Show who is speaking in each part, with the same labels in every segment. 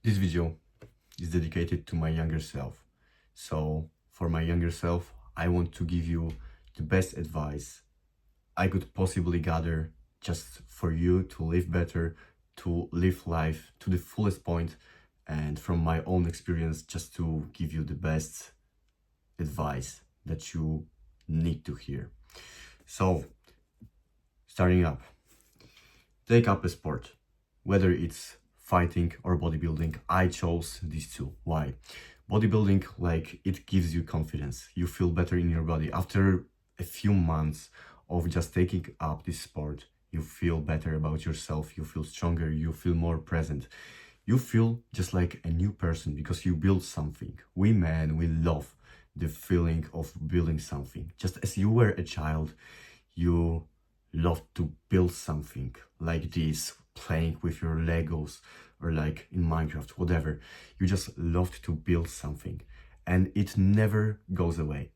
Speaker 1: This video is dedicated to my younger self. So for my younger self, I want to give you the best advice I could possibly gather just for you to live better, to live life to the fullest point, and from my own experience, just to give you the best advice that you need to hear. So, starting up, take up a sport, whether it's fighting or bodybuilding. I chose these two. Why? Bodybuilding, like, it gives you confidence. You feel better in your body. After a few months of just taking up this sport, you feel better about yourself, you feel stronger, you feel more present. You feel just like a new person because you build something. We men, we love the feeling of building something. Just as you were a child, you loved to build something like this, playing with your Legos or like in Minecraft, whatever. You just loved to build something and it never goes away.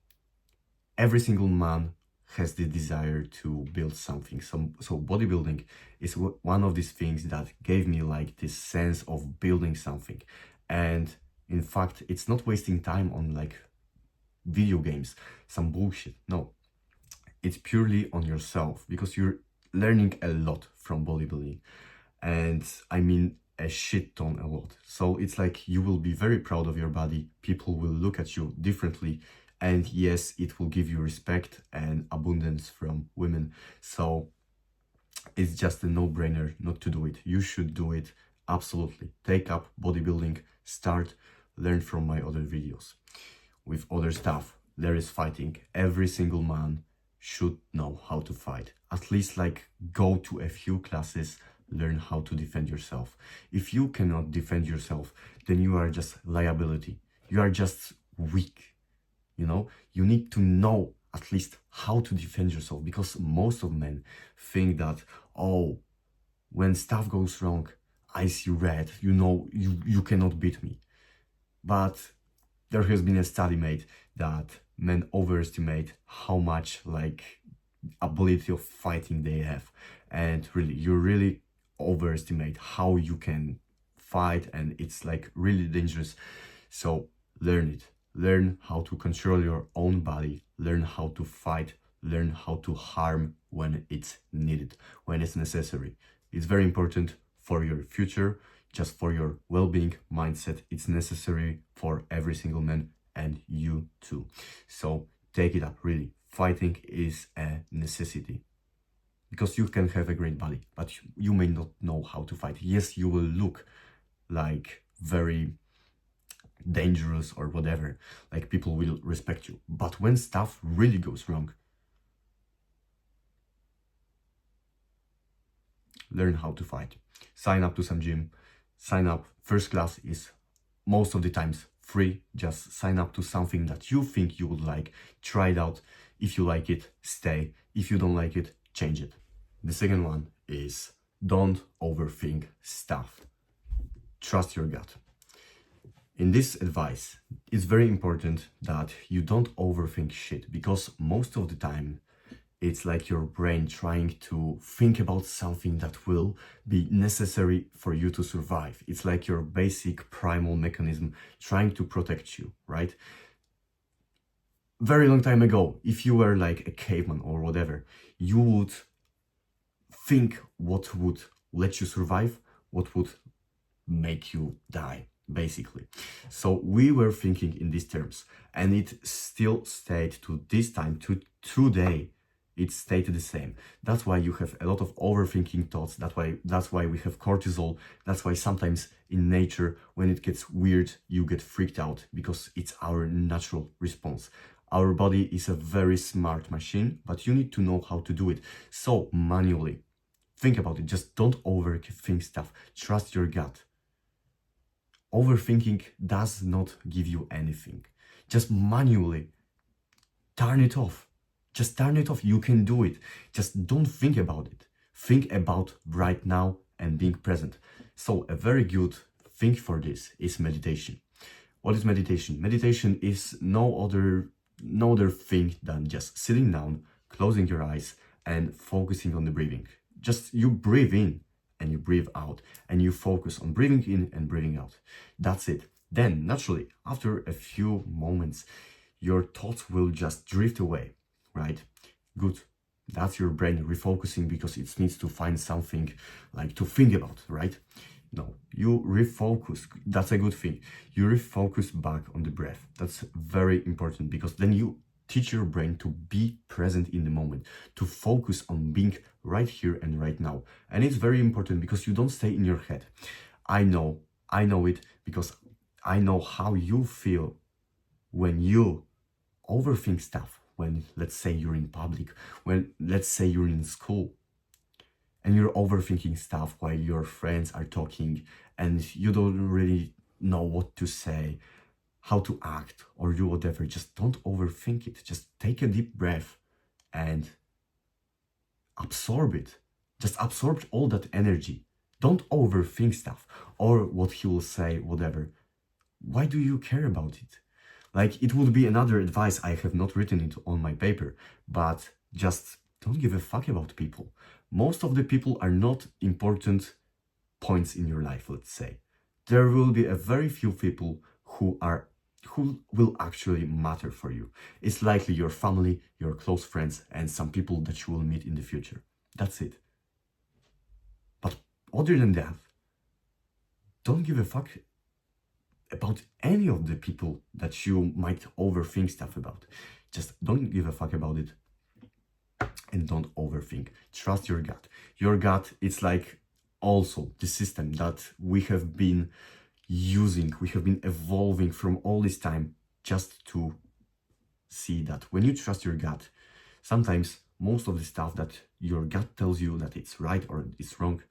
Speaker 1: Every single man has the desire to build something. So bodybuilding is one of these things that gave me like this sense of building something. And in fact, it's not wasting time on like video games, some bullshit. No, it's purely on yourself because you're learning a lot from bodybuilding. And I mean a shit ton a lot. So it's like you will be very proud of your body. People will look at you differently. And yes, it will give you respect and abundance from women. So it's just a no-brainer not to do it. You should do it, absolutely. Take up bodybuilding, start, learn from my other videos. With other stuff, there is fighting. Every single man should know how to fight. At least like go to a few classes, learn how to defend yourself. If you cannot defend yourself, then you are just liability. You are just weak. You know, you need to know at least how to defend yourself, because most of men think that, oh, when stuff goes wrong, I see red, you know, you cannot beat me. But there has been a study made that men overestimate how much like ability of fighting they have. And really, you really overestimate how you can fight, and it's like really dangerous. So learn it. Learn how to control your own body, learn how to fight, learn how to harm when it's needed, when it's necessary. It's very important for your future, just for your well-being mindset. It's necessary for every single man and you too. So take it up, really. Fighting is a necessity. Because you can have a great body, but you may not know how to fight. Yes, you will look like very dangerous or whatever, like people will respect you, but when stuff really goes wrong, learn how to fight. Sign up to some gym, sign up. First class is most of the times free. Just sign up to something that you think you would like, try it out. If you like it, stay. If you don't like it, change it. The second one is don't overthink stuff. Trust your gut. In this advice, it's very important that you don't overthink shit, because most of the time it's like your brain trying to think about something that will be necessary for you to survive. It's like your basic primal mechanism trying to protect you, right? Very long time ago, if you were like a caveman or whatever, you would think what would let you survive, what would make you die, basically. So we were thinking in these terms, and it still stayed to this time, to today, it stayed the same. That's why you have a lot of overthinking thoughts. That's why we have cortisol. That's why sometimes in nature, when it gets weird, you get freaked out, because it's our natural response. Our body is a very smart machine, but you need to know how to do it. So manually, think about it. Just don't overthink stuff. Trust your gut. Overthinking does not give you anything. Just manually turn it off. Just turn it off. You can do it. Just don't think about it. Think about right now and being present. So a very good thing for this is meditation. What is meditation? Meditation is no other thing than just sitting down, closing your eyes and focusing on the breathing. Just you breathe in and you breathe out, and you focus on breathing in and breathing out. That's it. Then naturally, after a few moments, your thoughts will just drift away, right? Good. That's your brain refocusing because it needs to find something like to think about, right? No, you refocus. That's a good thing. You refocus back on the breath. That's very important because then you teach your brain to be present in the moment, to focus on being right here and right now. And it's very important because you don't stay in your head. I know it because I know how you feel when you overthink stuff. When, let's say, you're in public, when, let's say, you're in school, and you're overthinking stuff while your friends are talking and you don't really know what to say, how to act, or do whatever. Just don't overthink it. Just take a deep breath and absorb it. Just absorb all that energy. Don't overthink stuff or what he will say, whatever. Why do you care about it? Like, it would be another advice. I have not written it on my paper, but just don't give a fuck about people. Most of the people are not important points in your life, let's say. There will be a very few people who will actually matter for you. It's likely your family, your close friends, and some people that you will meet in the future. That's it. But other than that, don't give a fuck about any of the people that you might overthink stuff about. Just don't give a fuck about it and don't overthink. Trust your gut. Your gut, it's like also the system that we have been using, we have been evolving from all this time just to see that when you trust your gut, sometimes most of the stuff that your gut tells you that it's right or it's wrong,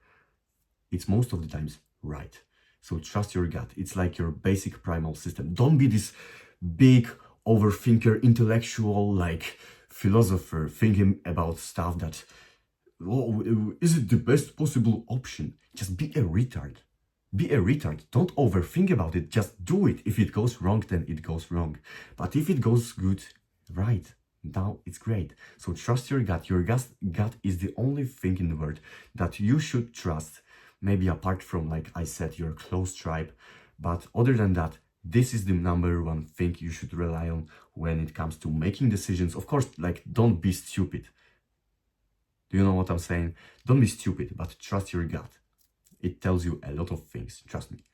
Speaker 1: it's most of the times right. So trust your gut. It's like your basic primal system. Don't be this big overthinker, intellectual, like philosopher thinking about stuff that, oh, is it the best possible option? Just be a retard. Be a retard. Don't overthink about it. Just do it. If it goes wrong, then it goes wrong. But if it goes good, right, now it's great. So trust your gut. Your gut is the only thing in the world that you should trust. Maybe apart from, like I said, your close tribe. But other than that, this is the number one thing you should rely on when it comes to making decisions. Of course, like, don't be stupid. Do you know what I'm saying? Don't be stupid, but trust your gut. It tells you a lot of things, trust me.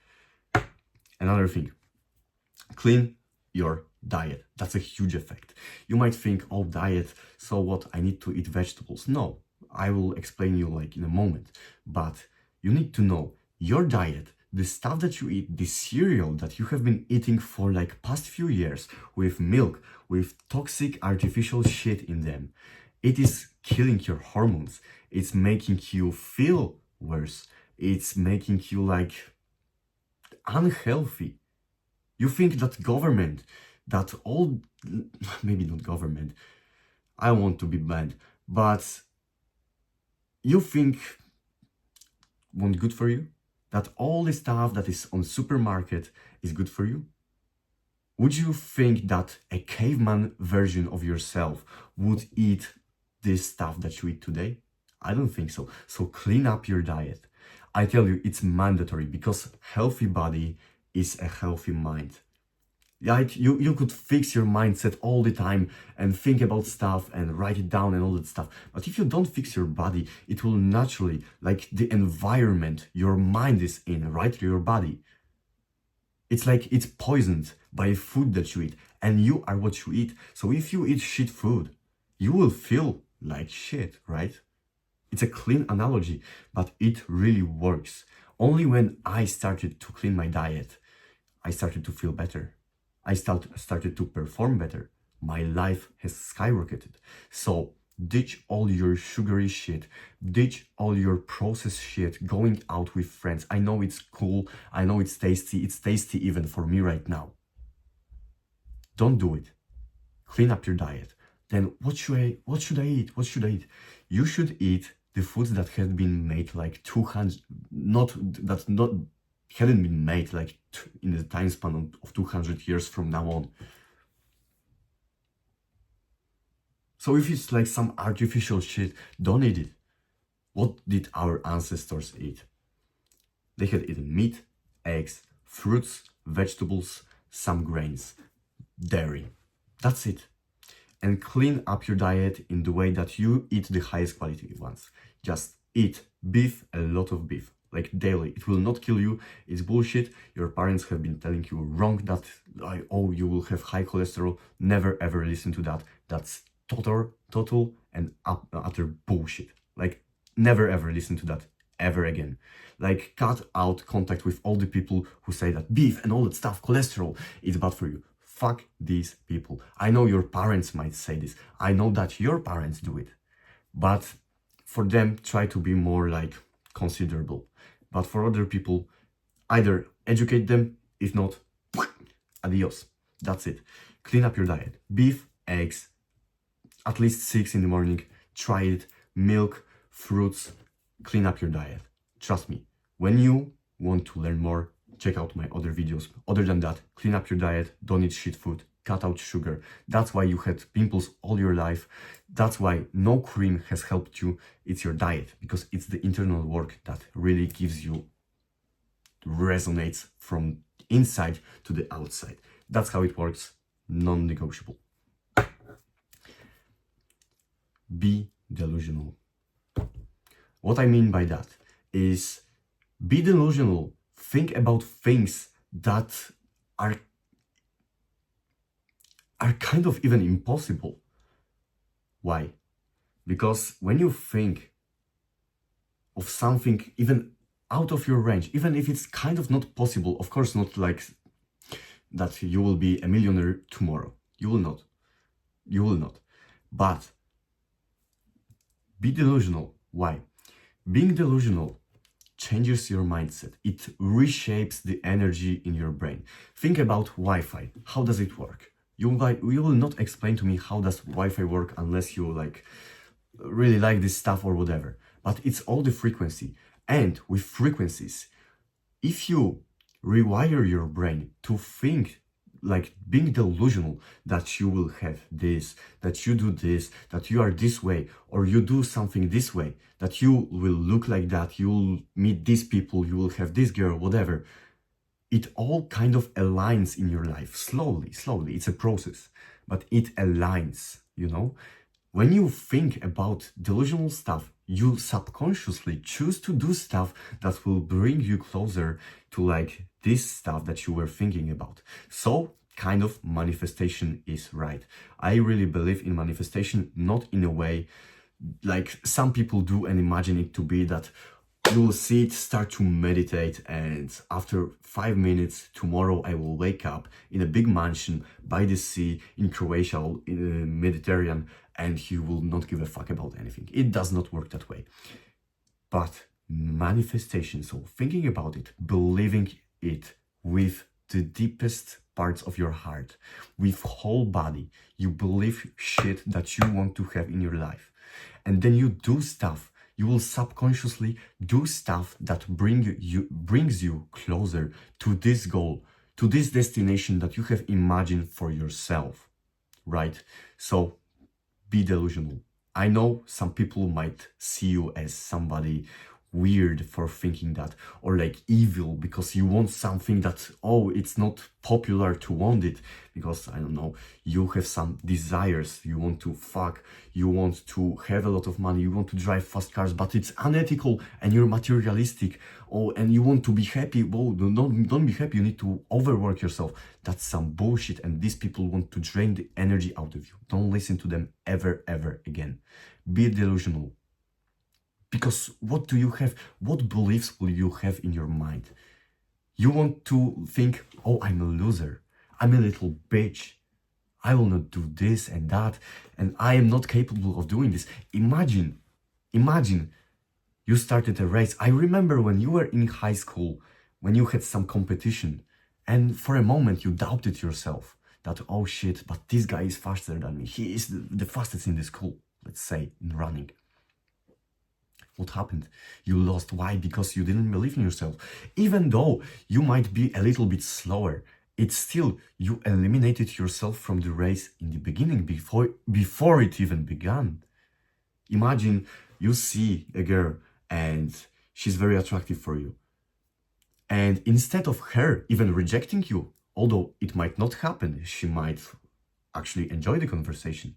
Speaker 1: Another thing, clean your diet. That's a huge effect. You might think, oh, diet, so what? I need to eat vegetables. No, I will explain you like in a moment. But you need to know your diet, the stuff that you eat, the cereal that you have been eating for like past few years with milk, with toxic artificial shit in them. It is killing your hormones. It's making you feel worse. It's making you like unhealthy. You think that government, that all, maybe not government, I want to be bad, but you think want good for you? That all the stuff that is on supermarket is good for you? Would you think that a caveman version of yourself would eat this stuff that you eat today? I don't think so. So clean up your diet. I tell you, it's mandatory because healthy body is a healthy mind. Like, you could fix your mindset all the time and think about stuff and write it down and all that stuff. But if you don't fix your body, it will naturally, like the environment your mind is in, right? Your body. It's like it's poisoned by food that you eat, and you are what you eat. So if you eat shit food, you will feel like shit, right? It's a clean analogy, but it really works. Only when I started to clean my diet, I started to feel better. I started to perform better. My life has skyrocketed. So ditch all your sugary shit, ditch all your processed shit, going out with friends. I know it's cool, I know it's tasty even for me right now. Don't do it. Clean up your diet. Then what should I eat? What should I eat? You should eat the foods that have been made like 200, hadn't been made like in the time span of 200 years from now on. So if it's like some artificial shit, don't eat it. What did our ancestors eat? They had eaten meat, eggs, fruits, vegetables, some grains, dairy. That's it. And clean up your diet in the way that you eat the highest quality ones. Just eat beef, a lot of beef, like daily. It will not kill you. It's bullshit. Your parents have been telling you wrong that, oh, you will have high cholesterol. Never ever listen to that. That's total and utter bullshit. Like, never ever listen to that ever again. Like, cut out contact with all the people who say that beef and all that stuff, cholesterol, is bad for you. Fuck these people. I know your parents might say this. I know that your parents do it. But for them, try to be more like considerable. But for other people, either educate them, if not, adios. That's it. Clean up your diet. Beef, eggs, at least 6 in the morning. Try it. Milk, fruits. Clean up your diet. Trust me. When you want to learn more, check out my other videos. Other than that, clean up your diet, don't eat shit food, cut out sugar. That's why you had pimples all your life. That's why no cream has helped you. It's your diet, because it's the internal work that really gives you, resonates from inside to the outside. That's how it works, non-negotiable. Be delusional. What I mean by that is, be delusional. Think about things that are kind of even impossible. Why? Because when you think of something even out of your range, even if it's kind of not possible, of course not like that you will be a millionaire tomorrow. You will not. You will not. But be delusional. Why? Being delusional changes your mindset. It reshapes the energy in your brain. Think about Wi-Fi. How does it work? You will not explain to me how does Wi-Fi work unless you like really like this stuff or whatever. But it's all the frequency. And with frequencies, if you rewire your brain to think like being delusional that you will have this, that you do this, that you are this way, or you do something this way, that you will look like that, you will meet these people, you will have this girl, whatever. It all kind of aligns in your life, slowly. It's a process, but it aligns, you know? When you think about delusional stuff, you subconsciously choose to do stuff that will bring you closer to like this stuff that you were thinking about. So kind of manifestation is right. I really believe in manifestation, not in a way like some people do and imagine it to be that you will sit, start to meditate, and after 5 minutes tomorrow I will wake up in a big mansion by the sea in Croatia, in the Mediterranean, and you will not give a fuck about anything. It does not work that way. But manifestation, so thinking about it, believing it with the deepest parts of your heart, with whole body, you believe shit that you want to have in your life. And then you do stuff. You will subconsciously do stuff that brings you closer to this goal, to this destination that you have imagined for yourself, right? So be delusional. I know some people might see you as somebody weird for thinking that, or like evil because you want something that, oh, it's not popular to want it, because I don't know, you have some desires, you want to fuck, you want to have a lot of money, you want to drive fast cars, but it's unethical and you're materialistic, oh, and you want to be happy. Well, don't be happy, you need to overwork yourself. That's some bullshit, and these people want to drain the energy out of you. Don't listen to them ever again. Be delusional. Because what do you have? What beliefs will you have in your mind? You want to think, oh, I'm a loser. I'm a little bitch. I will not do this and that. And I am not capable of doing this. Imagine you started a race. I remember when you were in high school, when you had some competition. And for a moment you doubted yourself. That, oh shit, but this guy is faster than me. He is the fastest in the school, let's say, in running. What happened? You lost. Why? Because you didn't believe in yourself. Even though you might be a little bit slower, it's still, you eliminated yourself from the race in the beginning, before it even began. Imagine you see a girl and she's very attractive for you. And instead of her even rejecting you, although it might not happen, she might actually enjoy the conversation,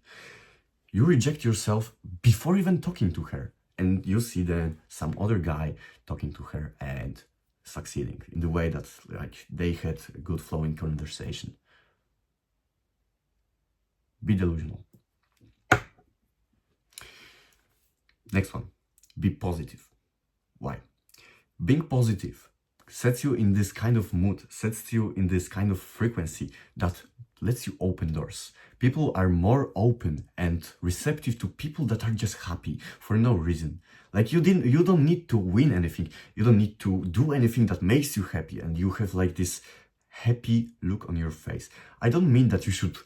Speaker 1: you reject yourself before even talking to her. And you see then some other guy talking to her and succeeding in the way that like they had a good flowing conversation. Be delusional. Next one, be positive. Why? Being positive sets you in this kind of mood, sets you in this kind of frequency that lets you open doors. People are more open and receptive to people that are just happy for no reason. Like you don't need to win anything. You don't need to do anything that makes you happy and you have like this happy look on your face. I don't mean that you should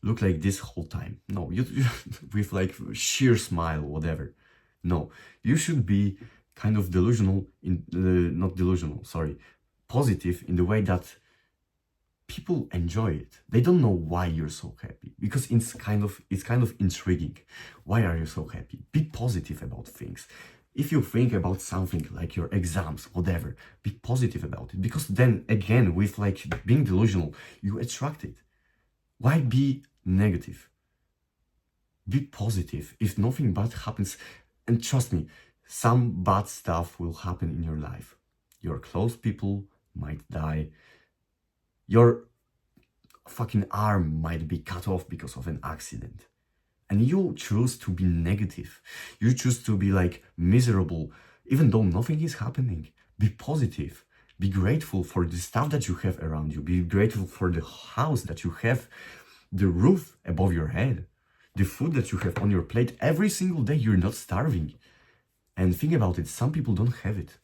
Speaker 1: look like this whole time. No, you with like sheer smile, whatever. No, you should be kind of delusional not delusional, sorry, positive in the way that people enjoy it. They don't know why you're so happy because it's kind of intriguing. Why are you so happy? Be positive about things. If you think about something like your exams, whatever, be positive about it, because then again, with like being delusional, you attract it. Why be negative? Be positive. If nothing bad happens, and trust me, some bad stuff will happen in your life. Your close people might die. Your fucking arm might be cut off because of an accident. And you choose to be negative. You choose to be like miserable, even though nothing is happening. Be positive. Be grateful for the stuff that you have around you. Be grateful for the house that you have, the roof above your head, the food that you have on your plate. Every single day you're not starving. And think about it, some people don't have it.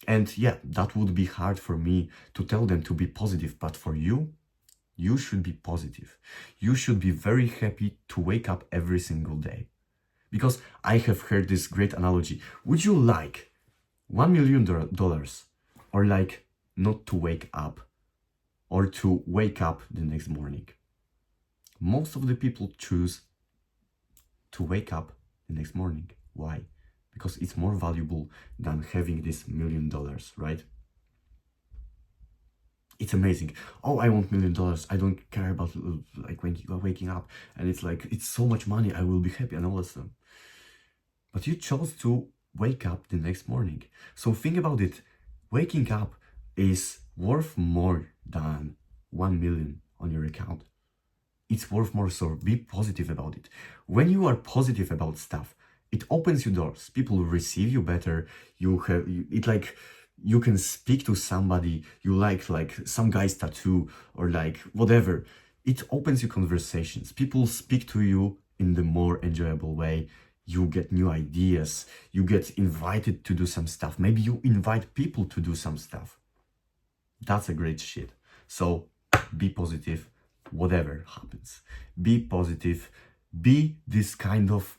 Speaker 1: And yeah, that would be hard for me to tell them to be positive, but for you, you should be positive. You should be very happy to wake up every single day. Because I have heard this great analogy. Would you like $1 million or like not to wake up or to wake up the next morning? Most of the people choose to wake up the next morning. Why? Because it's more valuable than having this $1 million, right? It's amazing. Oh, I want $1 million. I don't care about like when you are waking up and it's like, it's so much money. I will be happy and all that stuff. But you chose to wake up the next morning. So think about it. Waking up is worth more than 1 million on your account. It's worth more, so be positive about it. When you are positive about stuff, it opens you doors. People receive you better. You can speak to somebody you like some guy's tattoo or like whatever. It opens you conversations. People speak to you in the more enjoyable way. You get new ideas. You get invited to do some stuff. Maybe you invite people to do some stuff. That's a great shit. So be positive, whatever happens. Be positive. Be this kind of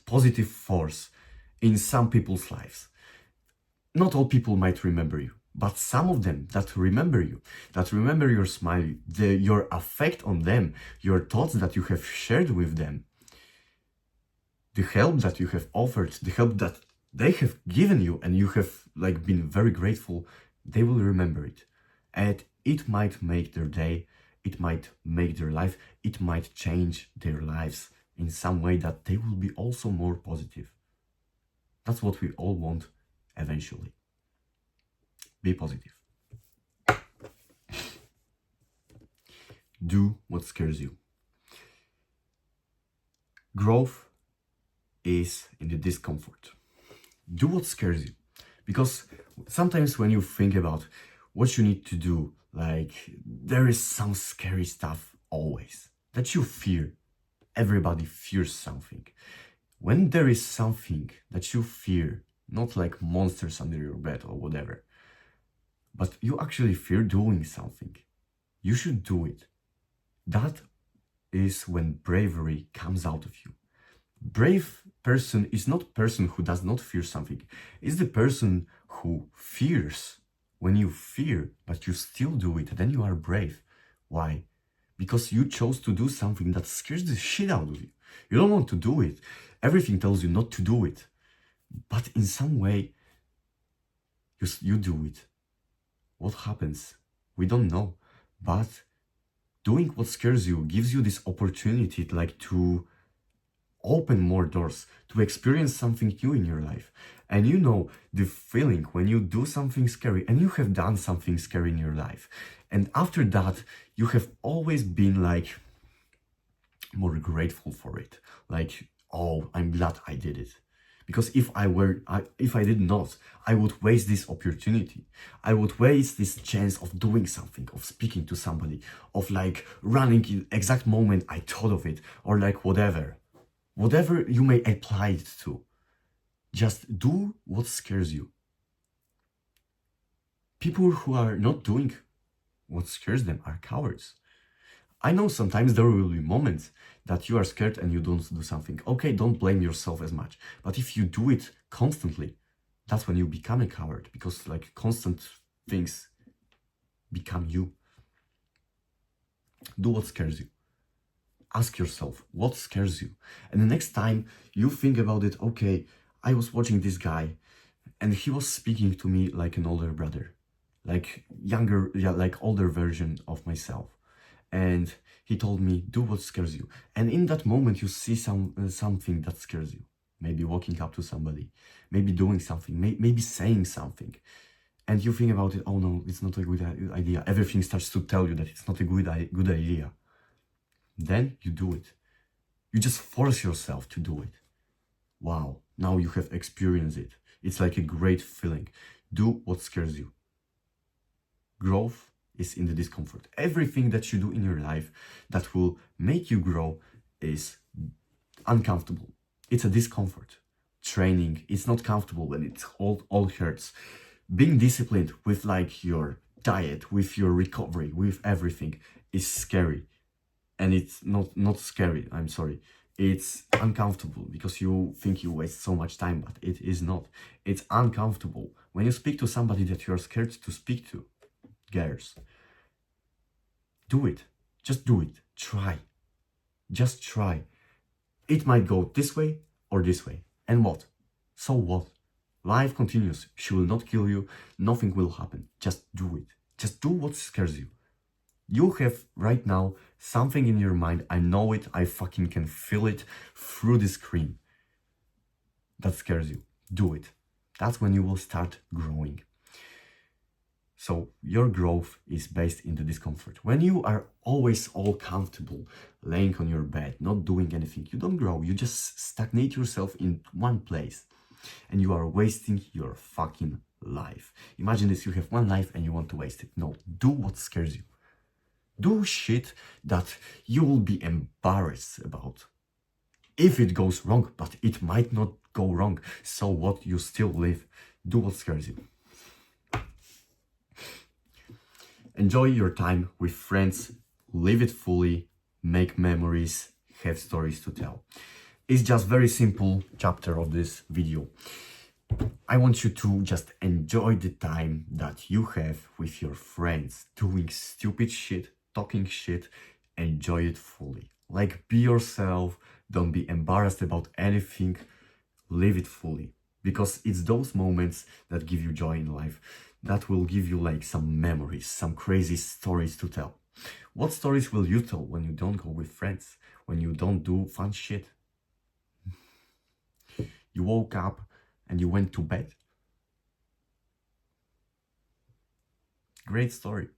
Speaker 1: positive force in some people's lives. Not all people might remember you, but some of them that remember you, that remember your smile, your effect on them, your thoughts that you have shared with them, the help that you have offered, the help that they have given you, and you have like been very grateful, they will remember it. And it might make their day, it might make their life, it might change their lives in some way that they will be also more positive. That's what we all want eventually. Be positive. Do what scares you. Growth is in the discomfort. Do what scares you. Because sometimes when you think about what you need to do, like there is some scary stuff always that you fear. Everybody fears something. When there is something that you fear, not like monsters under your bed or whatever, but you actually fear doing something, you should do it. That is when bravery comes out of you. Brave person is not person who does not fear something. It's the person who fears. When you fear, but you still do it, then you are brave. Why? Because you chose to do something that scares the shit out of you. You don't want to do it. Everything tells you not to do it, but in some way, you do it. What happens? We don't know, but doing what scares you gives you this opportunity to open more doors, to experience something new in your life. And you know the feeling when you do something scary and you have done something scary in your life. And after that, you have always been more grateful for it. Oh, I'm glad I did it. Because if I did not, I would waste this opportunity. I would waste this chance of doing something, of speaking to somebody, of running in exact moment I thought of it, or whatever. Whatever you may apply it to. Just do what scares you. People who are not doing what scares them are cowards. I know sometimes there will be moments that you are scared and you don't do something. Okay, don't blame yourself as much. But if you do it constantly, that's when you become a coward, because constant things become you. Do what scares you. Ask yourself, what scares you? And the next time you think about it, okay, I was watching this guy and he was speaking to me like an older brother, younger, older version of myself. And he told me, do what scares you. And in that moment, you see something that scares you. Maybe walking up to somebody, maybe doing something, maybe saying something. And you think about it, oh no, it's not a good idea. Everything starts to tell you that it's not a good idea. Then you do it. You just force yourself to do it. Wow, now you have experienced it. It's like a great feeling. Do what scares you. Growth is in the discomfort. Everything that you do in your life that will make you grow is uncomfortable. It's a discomfort. Training, it's not comfortable and it all hurts. Being disciplined with your diet, with your recovery, with everything is scary. And it's not scary, I'm sorry. It's uncomfortable because you think you waste so much time, but it is not. It's uncomfortable when you speak to somebody that you're scared to speak to. Girls, do it. Just do it. Try. Just try. It might go this way or this way. And what? So what? Life continues. She will not kill you. Nothing will happen. Just do it. Just do what scares you. You have right now something in your mind. I know it. I fucking can feel it through the screen. That scares you. Do it. That's when you will start growing. So your growth is based in the discomfort. When you are always all comfortable, laying on your bed, not doing anything, you don't grow. You just stagnate yourself in one place. And you are wasting your fucking life. Imagine this, you have one life and you want to waste it. No, do what scares you. Do shit that you will be embarrassed about. If it goes wrong, but it might not go wrong. So what? You still live. Do what scares you. Enjoy your time with friends. Live it fully. Make memories. Have stories to tell. It's just very simple chapter of this video. I want you to just enjoy the time that you have with your friends, doing stupid shit, talking shit. Enjoy it fully. Be yourself. Don't be embarrassed about anything. Live it fully. Because it's those moments that give you joy in life, that will give you some memories, some crazy stories to tell. What stories will you tell when you don't go with friends, when you don't do fun shit? You woke up and you went to bed. Great story.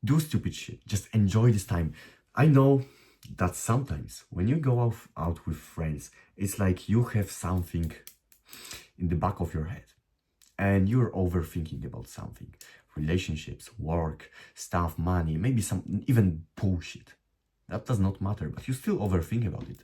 Speaker 1: Do stupid shit. Just enjoy this time. I know that sometimes when you go out with friends, it's like you have something in the back of your head and you're overthinking about something. Relationships, work, stuff, money, maybe some even bullshit. That does not matter, but you still overthink about it.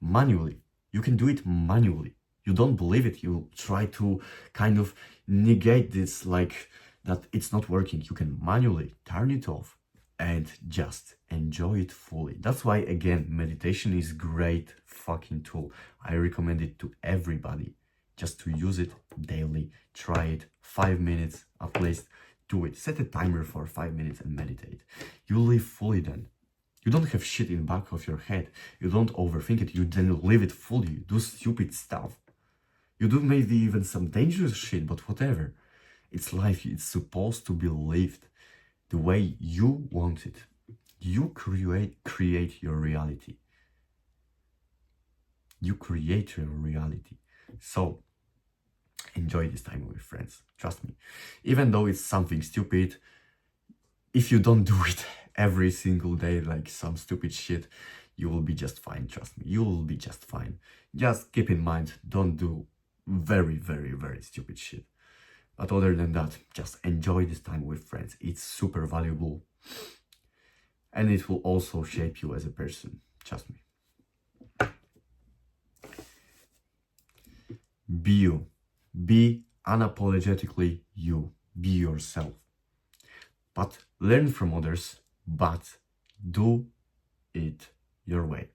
Speaker 1: Manually. You can do it manually. You don't believe it. You try to kind of negate this that it's not working. You can manually turn it off and just enjoy it fully. That's why, again, meditation is great fucking tool. I recommend it to everybody. Just to use it daily. Try it. 5 minutes at least. Do it. Set a timer for 5 minutes and meditate. You live fully then. You don't have shit in the back of your head. You don't overthink it. You then live it fully. You do stupid stuff. You do maybe even some dangerous shit, but whatever. It's life. It's supposed to be lived the way you want it. You create your reality. You create your reality. So enjoy this time with friends. Trust me. Even though it's something stupid, if you don't do it every single day, like some stupid shit, you will be just fine. Trust me, you will be just fine. Just keep in mind, don't do very, very, very stupid shit. But other than that, just enjoy this time with friends. It's super valuable. And it will also shape you as a person. Trust me. Be you. Be unapologetically you. Be yourself. But learn from others, but do it your way.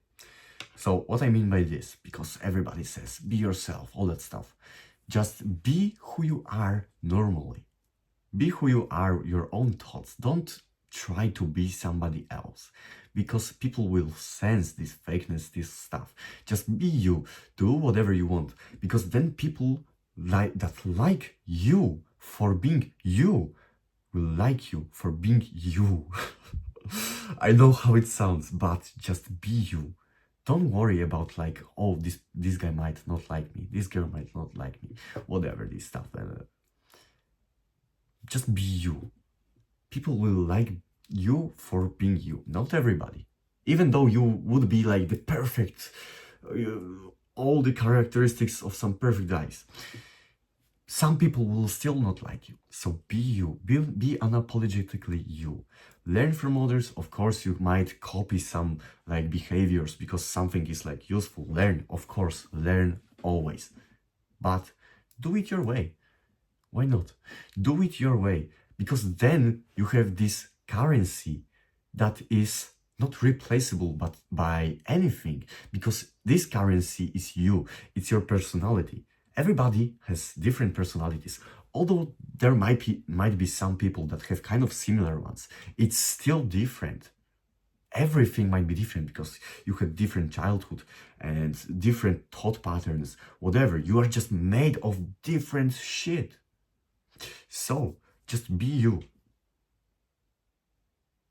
Speaker 1: So what I mean by this, because everybody says, be yourself, all that stuff. Just be who you are normally. Be who you are, your own thoughts. Don't try to be somebody else, because people will sense this fakeness, this stuff. Just be you. Do whatever you want, because then people like you for being you will like you for being you. I know how it sounds, but just be you. Don't worry about like, oh, this guy might not like me, this girl might not like me, whatever, this stuff. Just be you. People will like you for being you. Not everybody. Even though you would be like the perfect, all the characteristics of some perfect guys, some people will still not like you. So be you. Be unapologetically you. Learn from others. Of course, you might copy some like behaviors because something is like useful. Learn, of course, learn always. But do it your way. Why not? Do it your way, because then you have this currency that is not replaceable but by anything, because this currency is you. It's your personality. Everybody has different personalities. Although there might be some people that have kind of similar ones, it's still different. Everything might be different because you had different childhood and different thought patterns, whatever. You are just made of different shit. So just be you.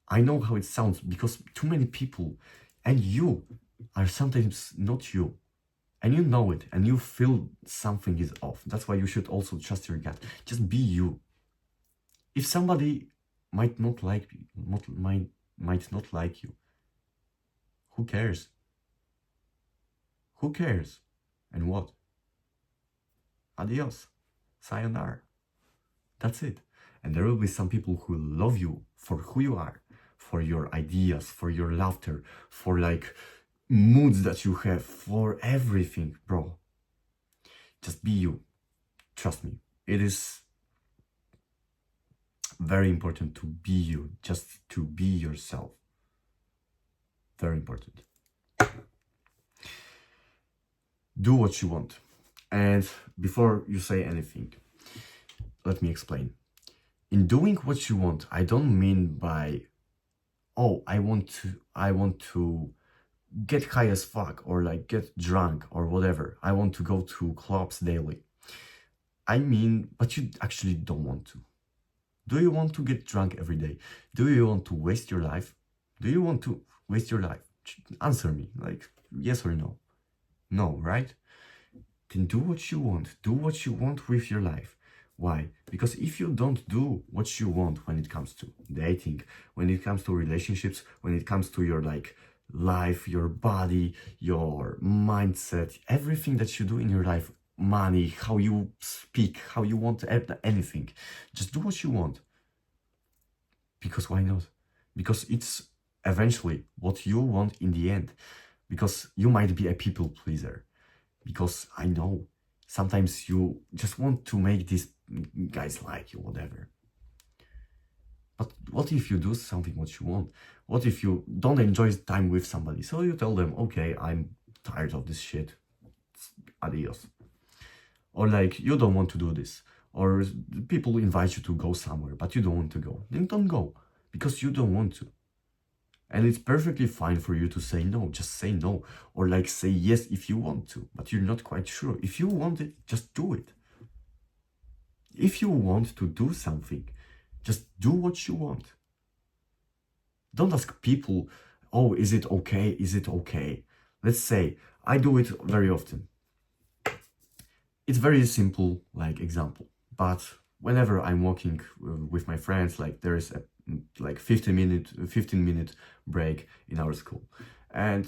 Speaker 1: I know how it sounds, because too many people and you are sometimes not you. And you know it, and you feel something is off. That's why you should also trust your gut. Just be you. If somebody might not like you, might not like you, who cares? Who cares? And what? Adios. Sayonara. That's it. And there will be some people who love you for who you are, for your ideas, for your laughter, for like moods that you have, for everything, bro. Just be you. Trust me. It is very important to be you, just to be yourself. Very important. Do what you want. And before you say anything, let me explain. In doing what you want, I don't mean by, oh, I want to get high as fuck, or like get drunk or whatever. I want to go to clubs daily. I mean, but you actually don't want to. Do you want to get drunk every day? Do you want to waste your life? Do you want to waste your life? Answer me, like yes or no. No, right? Then do what you want. Do what you want with your life. Why? Because if you don't do what you want when it comes to dating, when it comes to relationships, when it comes to your like life, your body, your mindset, everything that you do in your life, money, how you speak, how you want anything, just do what you want. Because why not? Because it's eventually what you want in the end. Because you might be a people pleaser. Because I know sometimes you just want to make these guys like you, whatever. But what if you do something what you want? What if you don't enjoy time with somebody? So you tell them, okay, I'm tired of this shit. Adios. Or like, you don't want to do this. Or people invite you to go somewhere, but you don't want to go. Then don't go, because you don't want to. And it's perfectly fine for you to say no, just say no. Or like say yes if you want to, but you're not quite sure. If you want it, just do it. If you want to do something, just do what you want. Don't ask people, oh, is it okay? Is it okay? Let's say, I do it very often. It's very simple, like example, but whenever I'm walking with my friends, like there is a like 15 minute break in our school, and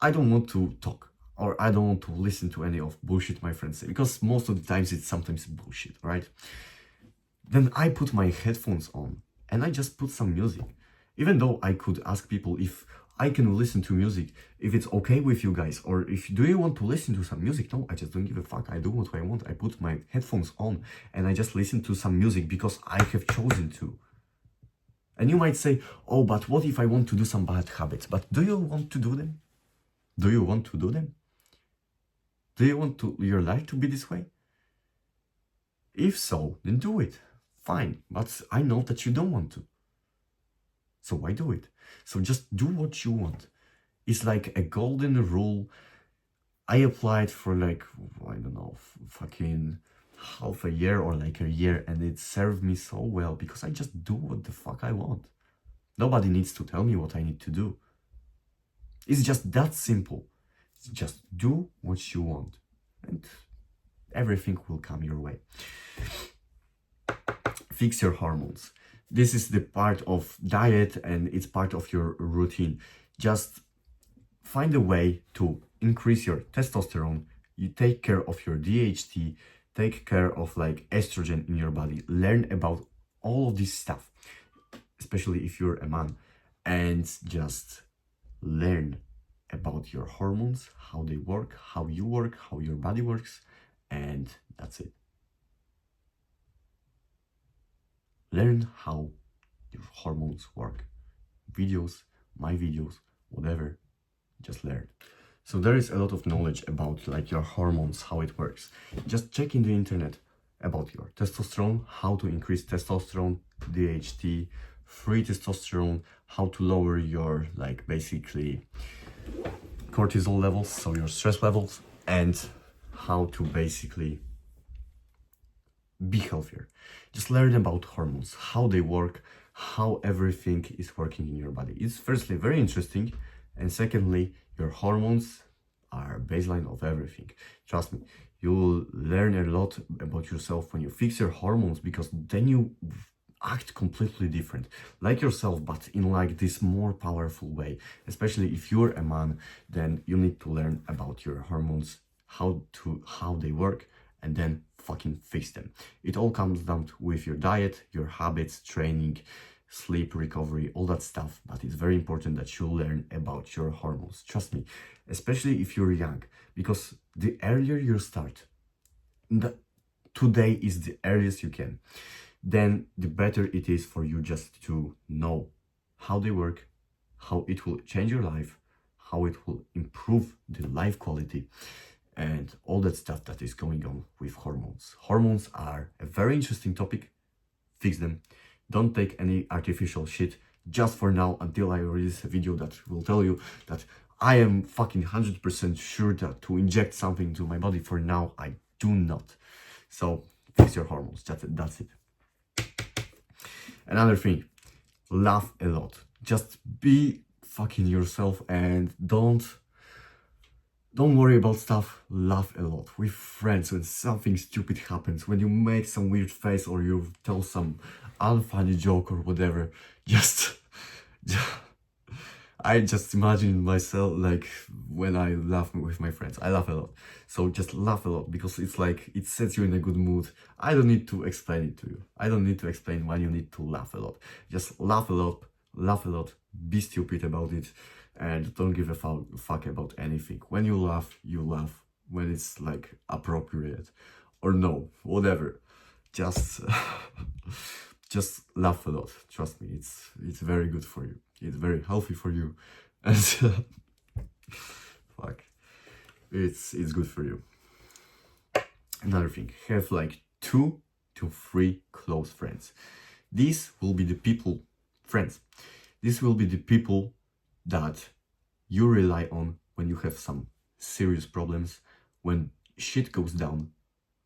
Speaker 1: I don't want to talk, or I don't want to listen to any of bullshit my friends say, because most of the times it's sometimes bullshit, right? Then I put my headphones on and I just put some music. Even though I could ask people if I can listen to music, if it's okay with you guys, or if do you want to listen to some music? No, I just don't give a fuck. I do what I want. I put my headphones on and I just listen to some music because I have chosen to. And you might say, oh, but what if I want to do some bad habits? But do you want to do them? Do you want to do them? Do you want your life to be this way? If so, then do it. Fine, but I know that you don't want to. So why do it? So just do what you want. It's like a golden rule. I applied for like, I don't know, fucking half a year or like a year, and it served me so well because I just do what the fuck I want. Nobody needs to tell me what I need to do. It's just that simple. Just do what you want and everything will come your way. Fix your hormones. This is the part of diet and it's part of your routine. Just find a way to increase your testosterone. You take care of your DHT, take care of like estrogen in your body. Learn about all of this stuff, especially if you're a man, and just learn about your hormones, how they work, how you work, how your body works, and that's it. Learn how your hormones work. Videos, my videos, whatever, just learn. So there is a lot of knowledge about like your hormones, how it works. Just check in the internet about your testosterone, how to increase testosterone, DHT, free testosterone, how to lower your like basically cortisol levels, so your stress levels, and how to basically be healthier. Just learn about hormones, how they work, how everything is working in your body. It's firstly very interesting, and secondly, your hormones are baseline of everything. Trust me, you will learn a lot about yourself when you fix your hormones, because then you act completely different, like yourself, but in like this more powerful way. Especially if you're a man, then you need to learn about your hormones, how they work, and then fucking fix them. It all comes down to with your diet, your habits, training, sleep, recovery, all that stuff. But it's very important that you learn about your hormones. Trust me, especially if you're young, because the earlier you start, today is the earliest you can, then the better it is for you just to know how they work, how it will change your life, how it will improve the life quality, and all that stuff that is going on with hormones. Hormones are a very interesting topic. Fix them. Don't take any artificial shit just for now until I release a video that will tell you that I am fucking 100% sure that to inject something to my body. For now, I do not. So fix your hormones. That's it. Another thing, laugh a lot. Just be fucking yourself and don't worry about stuff. Laugh a lot with friends when something stupid happens, when you make some weird face or you tell some unfunny joke or whatever. I just imagine myself like when I laugh with my friends. I laugh a lot. So just laugh a lot, because it's like it sets you in a good mood. I don't need to explain it to you. I don't need to explain why you need to laugh a lot. Just laugh a lot, be stupid about it, and don't give a fuck about anything. When you laugh, when it's like appropriate or no, whatever. Just just laugh a lot. Trust me, it's very good for you. It's very healthy for you, and fuck, it's good for you. Another thing, have like 2 to 3 close friends. These will be the people, friends. These will be the people that you rely on when you have some serious problems, when shit goes down,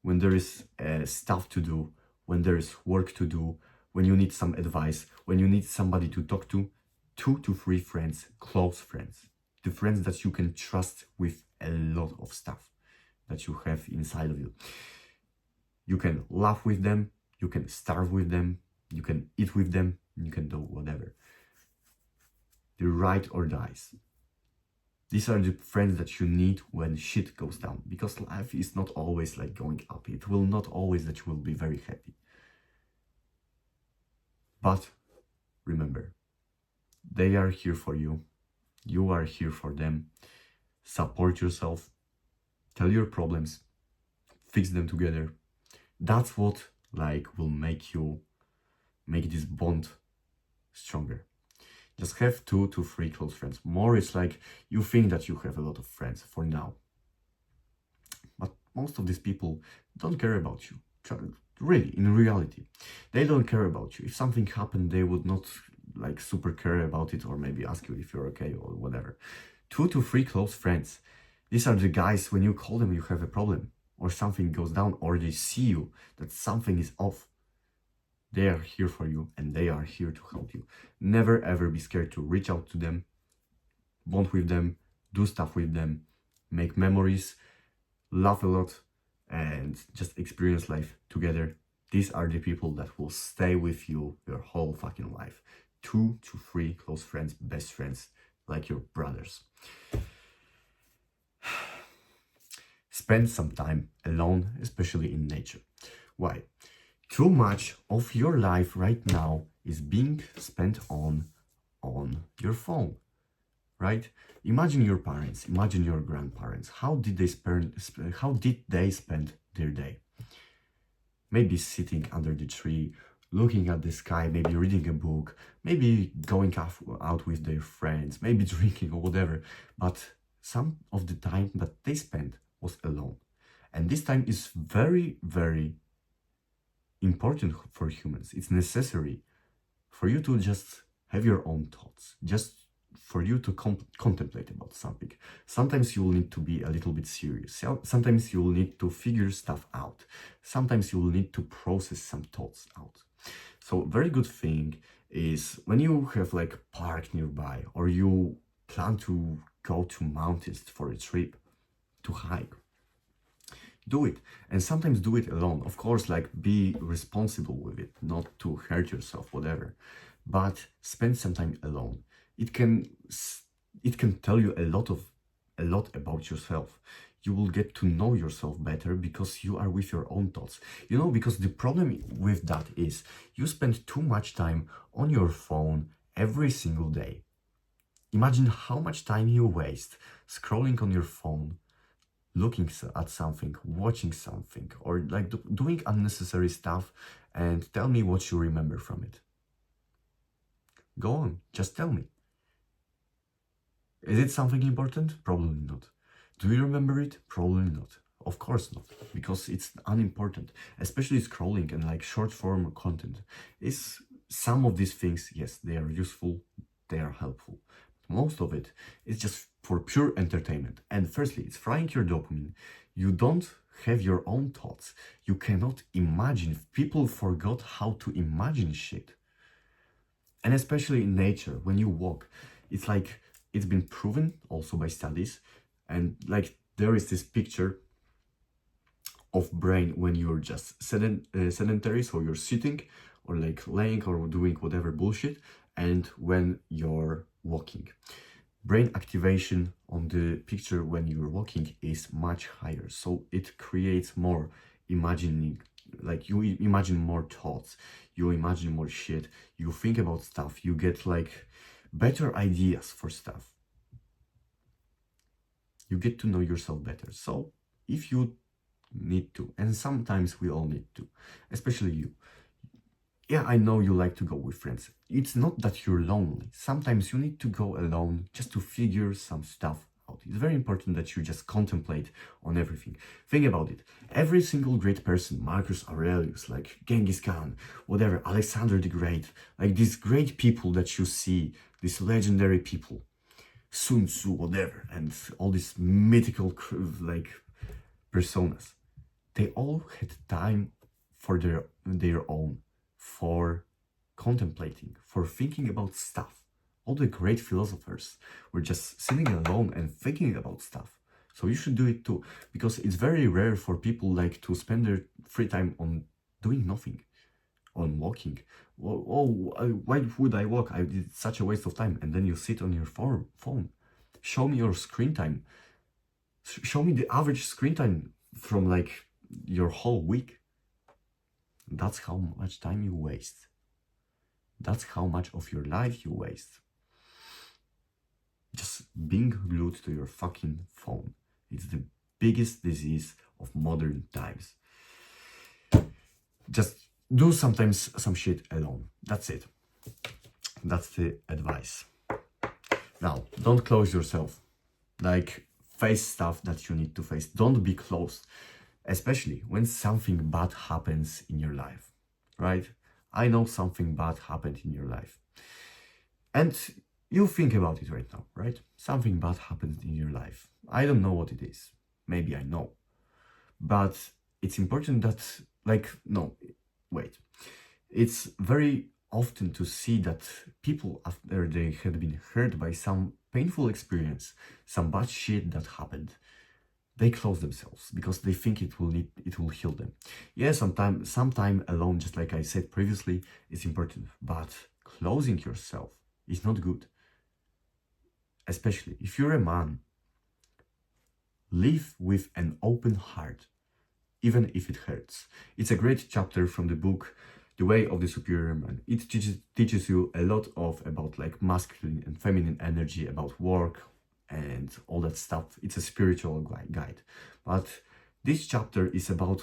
Speaker 1: when there is stuff to do, when there is work to do, when you need some advice, when you need somebody to talk to. 2 to 3 friends, close friends, the friends that you can trust with a lot of stuff that you have inside of you. You can laugh with them, you can starve with them, you can eat with them, you can do whatever. The ride or dies. These are the friends that you need when shit goes down, because life is not always like going up. It will not always that you will be very happy. But remember, they are here for you. You are here for them. Support yourself. Tell your problems. Fix them together. That's what will make this bond stronger. Just have 2 to 3 close friends. More is like you think that you have a lot of friends for now. But most of these people don't care about you. Really, in reality. They don't care about you. If something happened, they would not super care about it, or maybe ask you if you're okay or whatever. 2 to 3 close friends. These are the guys, when you call them, you have a problem or something goes down, or they see you that something is off. They are here for you and they are here to help you. Never ever be scared to reach out to them, bond with them, do stuff with them, make memories, laugh a lot, and just experience life together. These are the people that will stay with you your whole fucking life. 2 to 3 close friends, best friends, like your brothers. Spend some time alone, especially in nature. Why? Too much of your life right now is being spent on your phone, right? Imagine your parents, imagine your grandparents. How did they spend their day? Maybe sitting under the tree, looking at the sky, maybe reading a book, maybe going out with their friends, maybe drinking or whatever. But some of the time that they spent was alone. And this time is very, very important for humans. It's necessary for you to just have your own thoughts, just for you to contemplate about something. Sometimes you will need to be a little bit serious. Sometimes you will need to figure stuff out. Sometimes you will need to process some thoughts out. So very good thing is when you have park nearby, or you plan to go to mountains for a trip, to hike, do it. And sometimes do it alone. Of course, be responsible with it, not to hurt yourself, whatever. But spend some time alone. It can tell you a lot about yourself. You will get to know yourself better because you are with your own thoughts. Because the problem with that is you spend too much time on your phone every single day. Imagine how much time you waste scrolling on your phone, looking at something, watching something, or doing unnecessary stuff, and tell me what you remember from it. Go on, just tell me. Is it something important? Probably not. Do you remember it? Probably not. Of course not, because it's unimportant. Especially scrolling and short form content. Some of these things, yes, they are useful, they are helpful. Most of it is just for pure entertainment. And firstly, it's frying your dopamine. You don't have your own thoughts. You cannot imagine. People forgot how to imagine shit. And especially in nature, when you walk, it's it's been proven also by studies. And there is this picture of brain when you're just sedentary, so you're sitting or laying or doing whatever bullshit, and when you're walking. Brain activation on the picture when you're walking is much higher, so it creates more imagining. You imagine more thoughts, you imagine more shit, you think about stuff, you get better ideas for stuff. You get to know yourself better. So if you need to, and sometimes we all need to, especially you. Yeah, I know you like to go with friends. It's not that you're lonely. Sometimes you need to go alone just to figure some stuff out. It's very important that you just contemplate on everything. Think about it. Every single great person, Marcus Aurelius, Genghis Khan, whatever, Alexander the Great, these great people that you see, these legendary people, Sun Tzu, whatever, and all these mythical like personas. They all had time for their own, for contemplating, for thinking about stuff. All the great philosophers were just sitting alone and thinking about stuff. So you should do it too, because it's very rare for people like to spend their free time on doing nothing, on walking. Why would I walk? It's such a waste of time. And then you sit on your phone. Show me your screen time. Show me the average screen time from like your whole week. That's how much time you waste. That's how much of your life you waste. Just being glued to your fucking phone. It's the biggest disease of modern times. Just do sometimes some shit alone. That's it. That's the advice. Now, don't close yourself. Like, face stuff that you need to face. Don't be closed. Especially when something bad happens in your life, right? I know something bad happened in your life. And you think about it right now, right? Something bad happened in your life. I don't know what it is. Maybe I know. But it's important that, It's very often to see that people, after they had been hurt by some painful experience, some bad shit that happened, they close themselves because they think it will heal them. Yeah, sometime alone, just like I said previously, is important, but closing yourself is not good. Especially if you're a man, live with an open heart, even if it hurts. It's a great chapter from the book The Way of the Superior Man. It teaches you a lot about like masculine and feminine energy, about work and all that stuff. It's a spiritual guide. But this chapter is about,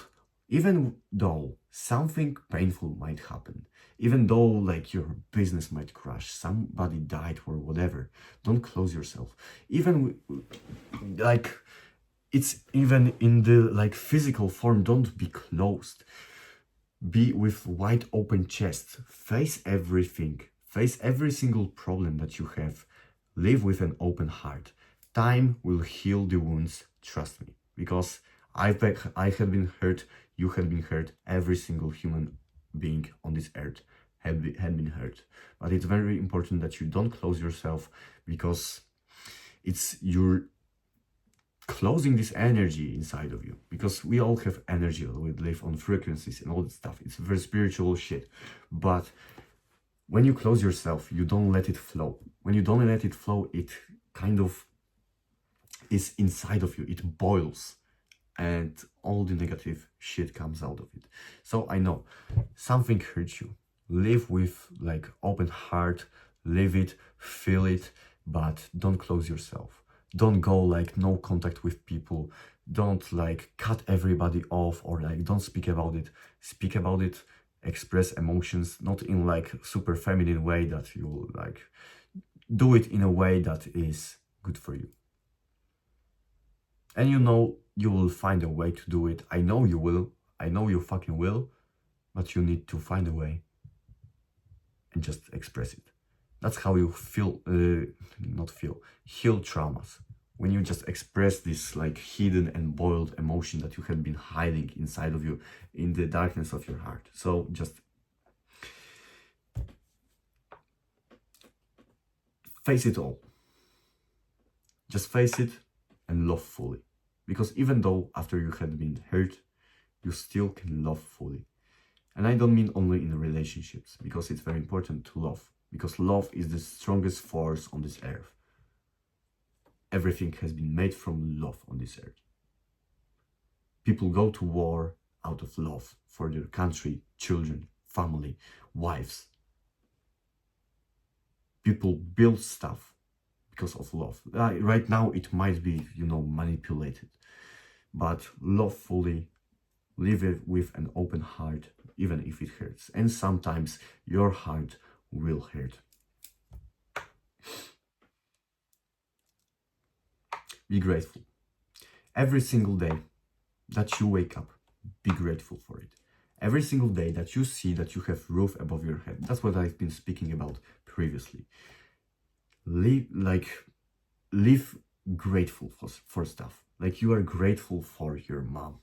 Speaker 1: even though something painful might happen, even though like your business might crash, somebody died or whatever, don't close yourself. Even like, it's even in the like physical form, don't be closed. Be with wide open chest. Face everything. Face every single problem that you have. Live with an open heart. Time will heal the wounds, trust me. Because I had been hurt, you had been hurt, every single human being on this earth had been hurt. But it's very important that you don't close yourself, because you're closing this energy inside of you, because we all have energy, we live on frequencies and all that stuff. It's very spiritual shit. But when you close yourself, you don't let it flow. When you don't let it flow, it kind of is inside of you, it boils, and all the negative shit comes out of it. So I know something hurts you. Live with like open heart, live it, feel it, but don't close yourself. Don't go like no contact with people. Don't like cut everybody off, or like don't speak about it. Speak about it, express emotions, not in like super feminine way, that you like do it in a way that is good for you. And you know you will find a way to do it. I know you will. I know you fucking will. But you need to find a way and just express it. That's how you heal traumas. When you just express this like hidden and boiled emotion that you have been hiding inside of you in the darkness of your heart. So just face it all. Just face it and love fully. Because even though after you had been hurt, you still can love fully. And I don't mean only in relationships, because it's very important to love. Because love is the strongest force on this earth. Everything has been made from love on this earth. People go to war out of love for their country, children, family, wives. People build stuff because of love. Right now it might be, manipulated. But love fully, live it with an open heart, even if it hurts. And sometimes your heart will hurt. Be grateful. Every single day that you wake up, be grateful for it. Every single day that you see that you have roof above your head. That's what I've been speaking about previously. live grateful for stuff. Like you are grateful for your mom.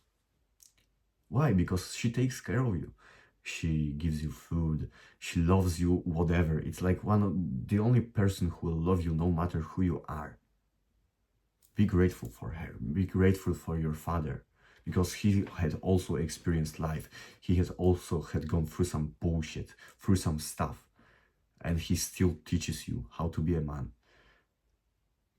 Speaker 1: Why? Because she takes care of you. She gives you food. She loves you, whatever. It's like the only person who will love you no matter who you are. Be grateful for her. Be grateful for your father, because he had also experienced life. He has also had gone through some bullshit, through some stuff, and he still teaches you how to be a man.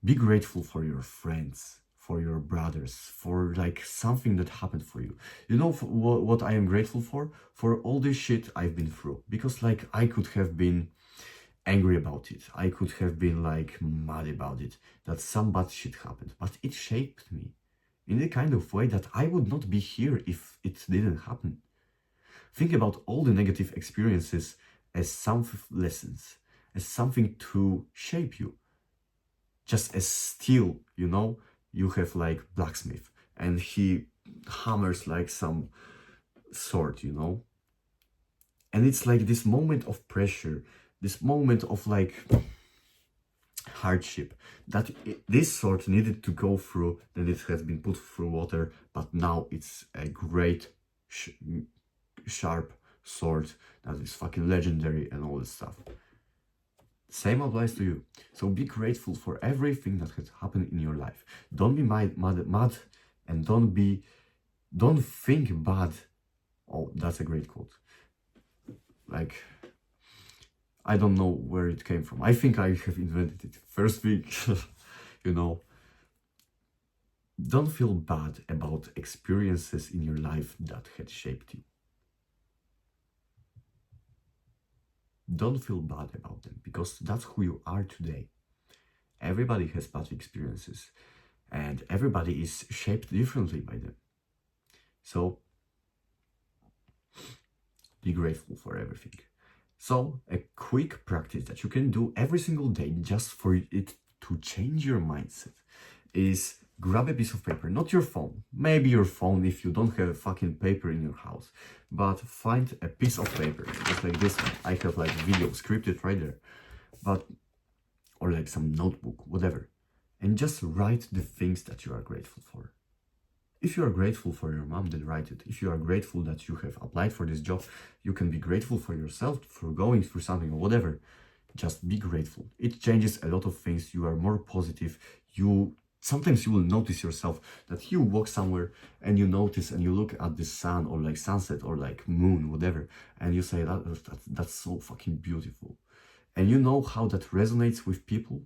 Speaker 1: Be grateful for your friends, for your brothers, for like something that happened for you. You know what I am grateful for? For all this shit I've been through. Because like I could have been angry about it. I could have been like mad about it, that some bad shit happened. But it shaped me in a kind of way that I would not be here if it didn't happen. Think about all the negative experiences as some lessons, as something to shape you. Just as steel, you know, you have like blacksmith and he hammers like some sword, you know. And it's like this moment of pressure, this moment of like hardship that this sword needed to go through, then it has been put through water, but now it's a great sharp sword that is fucking legendary and all this stuff. Same applies to you. So be grateful for everything that has happened in your life. Don't be mad and don't think bad. Oh, that's a great quote. Like, I don't know where it came from. I think I have invented it. First week, you know. Don't feel bad about experiences in your life that had shaped you. Don't feel bad about them, because that's who you are today. Everybody has bad experiences and everybody is shaped differently by them. So be grateful for everything. So a quick practice that you can do every single day just for it to change your mindset is grab a piece of paper, not your phone, maybe your phone if you don't have a fucking paper in your house, but find a piece of paper, just like this one. I have like video scripted right there, but, or like some notebook, whatever, and just write the things that you are grateful for. If you are grateful for your mom, then write it. If you are grateful that you have applied for this job, you can be grateful for yourself for going through something or whatever. Just be grateful. It changes a lot of things. You are more positive. Sometimes you will notice yourself that you walk somewhere and you notice and you look at the sun or like sunset or like moon, whatever, and you say that's so fucking beautiful. And you know how that resonates with people.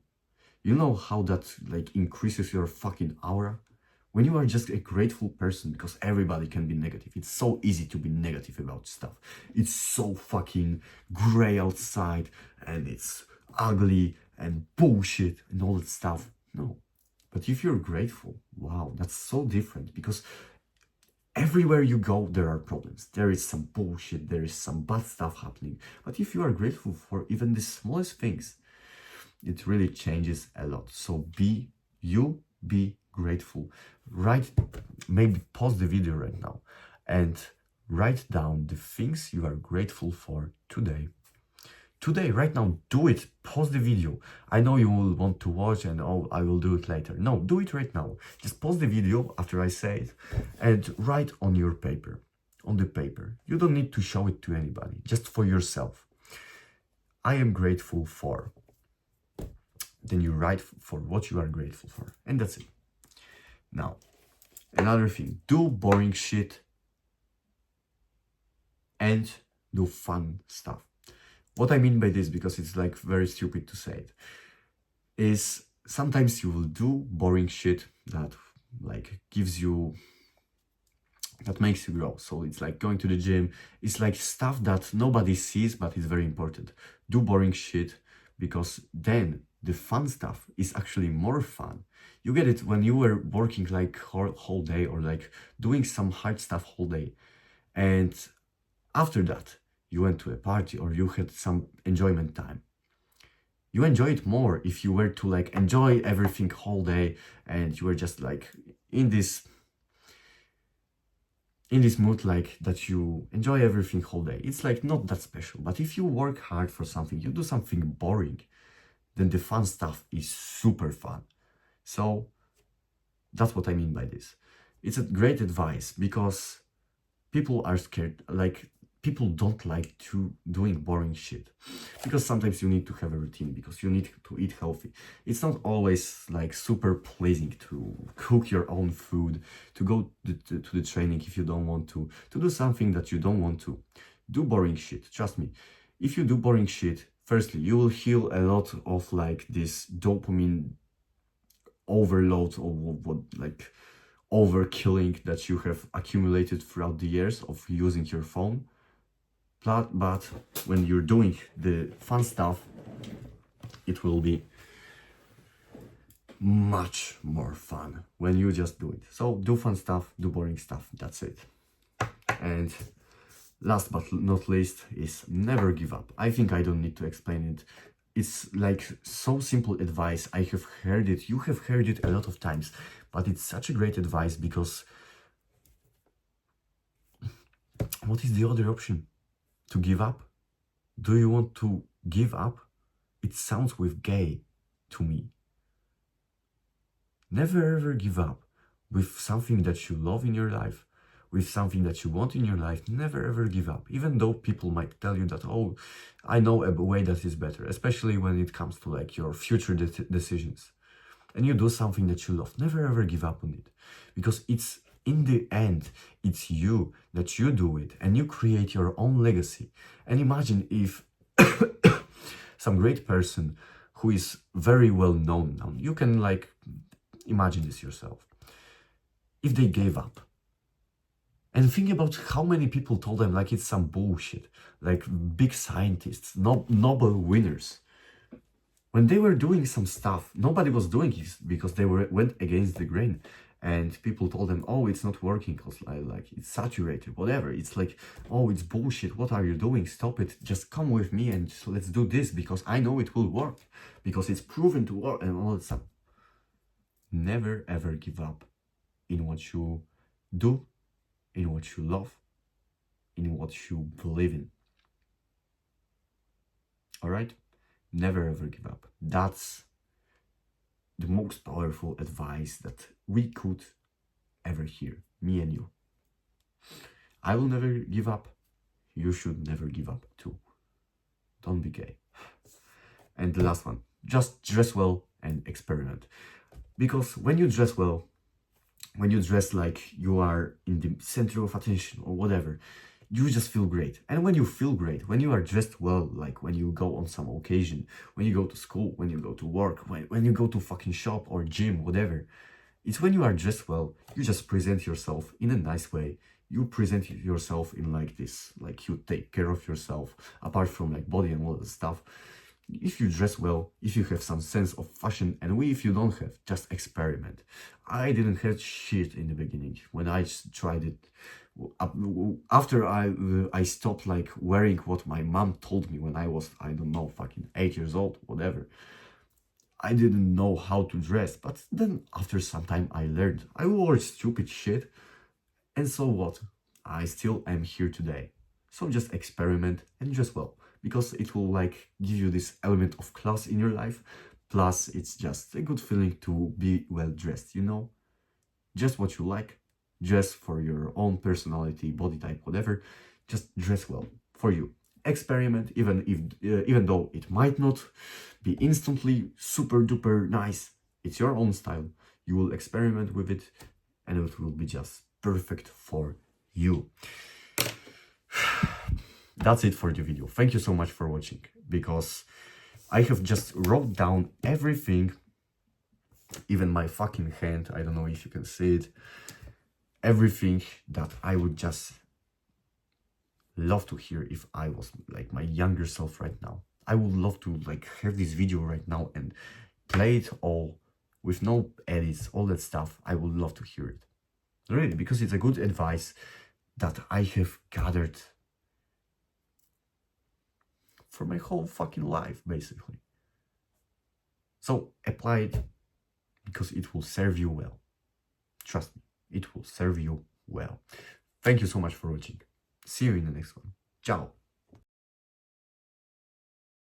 Speaker 1: You know how that like increases your fucking aura. When you are just a grateful person, because everybody can be negative. It's so easy to be negative about stuff. It's so fucking gray outside and it's ugly and bullshit and all that stuff. No. But if you're grateful, wow, that's so different, because everywhere you go, there are problems. There is some bullshit, there is some bad stuff happening. But if you are grateful for even the smallest things, it really changes a lot. So be grateful. Maybe pause the video right now and write down the things you are grateful for today. Today, right now, do it. Pause the video. I know you will want to watch and oh, I will do it later. No, do it right now. Just pause the video after I say it and write on your paper, on the paper. You don't need to show it to anybody, just for yourself. I am grateful for. Then you write for what you are grateful for, and that's it. Now, another thing, do boring shit and do fun stuff. What I mean by this, because it's like very stupid to say it, is sometimes you will do boring shit that like that makes you grow. So it's like going to the gym. It's like stuff that nobody sees, but is very important. Do boring shit, because then the fun stuff is actually more fun. You get it when you were working like whole day or like doing some hard stuff whole day. And after that, you went to a party or you had some enjoyment time. You enjoy it more if you were to like enjoy everything whole day and you were just like in this mood, like that you enjoy everything whole day. It's like not that special. But if you work hard for something, you do something boring, then the fun stuff is super fun. So that's what I mean by this. It's a great advice because people are scared, like people don't like to doing boring shit, because sometimes you need to have a routine, because you need to eat healthy. It's not always like super pleasing to cook your own food, to go to the training if you don't want to do something that you don't want to. Do boring shit, trust me. If you do boring shit, firstly, you will heal a lot of like this dopamine overload, or what like overkilling that you have accumulated throughout the years of using your phone. But when you're doing the fun stuff, it will be much more fun when you just do it. So do fun stuff, do boring stuff, that's it. And last but not least is never give up. I think I don't need to explain it. It's like so simple advice. I have heard it, you have heard it a lot of times, but it's such a great advice because what is the other option? To give up? Do you want to give up? It sounds with gay to me. Never ever give up with something that you love in your life, with something that you want in your life. Never ever give up, even though people might tell you that, oh, I know a way that is better, especially when it comes to like your future decisions, and you do something that you love. Never ever give up on it, because it's in the end, it's you that you do it and you create your own legacy. And imagine if some great person who is very well known now, you can like imagine this yourself, if they gave up. And think about how many people told them like it's some bullshit, like big scientists, Nobel winners. When they were doing some stuff, nobody was doing it because they went against the grain. And people told them, oh, it's not working because like it's saturated, whatever. It's like, oh, it's bullshit. What are you doing? Stop it. Just come with me and let's do this because I know it will work, because it's proven to work and all that stuff. Never ever give up in what you do, in what you love, in what you believe in. All right? Never ever give up. That's the most powerful advice that we could ever hear, me and you. I will never give up. You should never give up too. Don't be gay. And the last one, just dress well and experiment. Because when you dress well, when you dress like you are in the center of attention or whatever, you just feel great. And when you feel great, when you are dressed well, like when you go on some occasion, when you go to school, when you go to work, when you go to fucking shop or gym, whatever, it's when you are dressed well, you just present yourself in a nice way. You present yourself in like this, like you take care of yourself, apart from like body and all that stuff. If you dress well, if you have some sense of fashion, and if you don't have, just experiment. I didn't have shit in the beginning when I tried it. After I stopped like wearing what my mom told me when I was, I don't know, fucking 8 years old, whatever. I didn't know how to dress, but then after some time I learned. I wore stupid shit, and so what? I still am here today. So just experiment and dress well, because it will like give you this element of class in your life. Plus, it's just a good feeling to be well dressed, you know? Just what you like, dress for your own personality, body type, whatever. Just dress well for you. Experiment, even though it might not be instantly super duper nice. It's your own style. You will experiment with it, and it will be just perfect for you. That's it for the video. Thank you so much for watching, because I have just wrote down everything, even my fucking hand, I don't know if you can see it, everything that I would just love to hear if I was like my younger self right now. I would love to like have this video right now and play it all with no edits, all that stuff. I would love to hear it. Really, because it's a good advice that I have gathered for my whole fucking life, basically. So apply it, because it will serve you well. Trust me, it will serve you well. Thank you so much for watching. See you in the next one. Ciao.